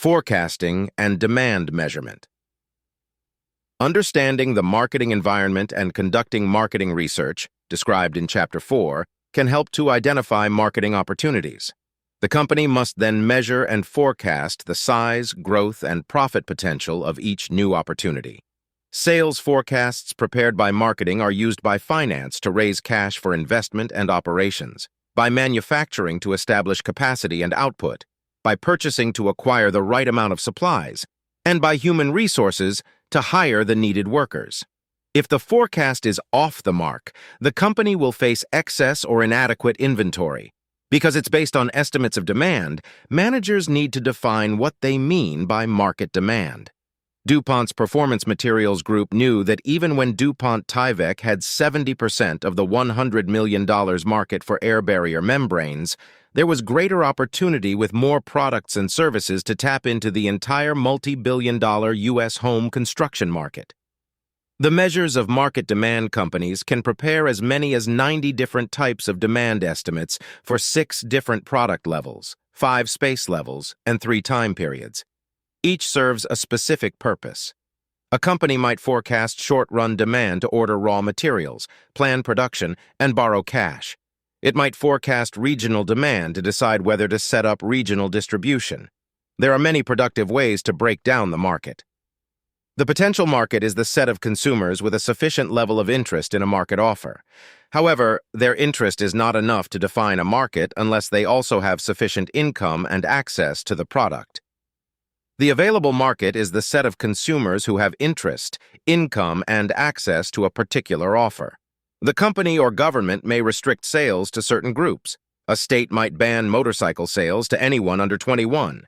Forecasting and demand measurement. Understanding the marketing environment and conducting marketing research, described in Chapter 4, can help to identify marketing opportunities. The company must then measure and forecast the size, growth, and profit potential of each new opportunity. Sales forecasts prepared by marketing are used by finance to raise cash for investment and operations, by manufacturing to establish capacity and output, by purchasing to acquire the right amount of supplies, and by human resources to hire the needed workers. If the forecast is off the mark, the company will face excess or inadequate inventory. Because it's based on estimates of demand, managers need to define what they mean by market demand. DuPont's Performance Materials Group knew that even when DuPont Tyvek had 70% of the $100 million market for air barrier membranes, there was greater opportunity with more products and services to tap into the entire multi-billion-dollar U.S. home construction market. The measures of market demand companies can prepare as many as 90 different types of demand estimates for 6 different product levels, 5 space levels, and 3 time periods. Each serves a specific purpose. A company might forecast short-run demand to order raw materials, plan production, and borrow cash. It might forecast regional demand to decide whether to set up regional distribution. There are many productive ways to break down the market. The potential market is the set of consumers with a sufficient level of interest in a market offer. However, their interest is not enough to define a market unless they also have sufficient income and access to the product. The available market is the set of consumers who have interest, income, and access to a particular offer. The company or government may restrict sales to certain groups. A state might ban motorcycle sales to anyone under 21.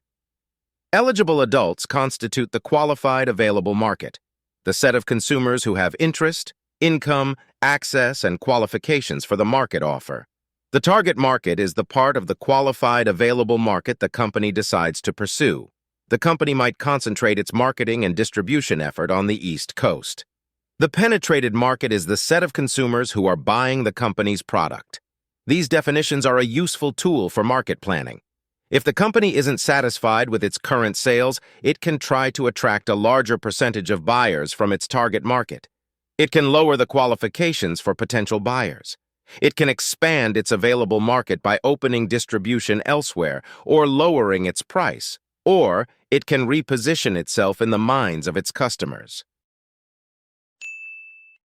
Eligible adults constitute the qualified available market, the set of consumers who have interest, income, access, and qualifications for the market offer. The target market is the part of the qualified available market the company decides to pursue. The company might concentrate its marketing and distribution effort on the East Coast. The penetrated market is the set of consumers who are buying the company's product. These definitions are a useful tool for market planning. If the company isn't satisfied with its current sales, it can try to attract a larger percentage of buyers from its target market. It can lower the qualifications for potential buyers. It can expand its available market by opening distribution elsewhere or lowering its price, or it can reposition itself in the minds of its customers.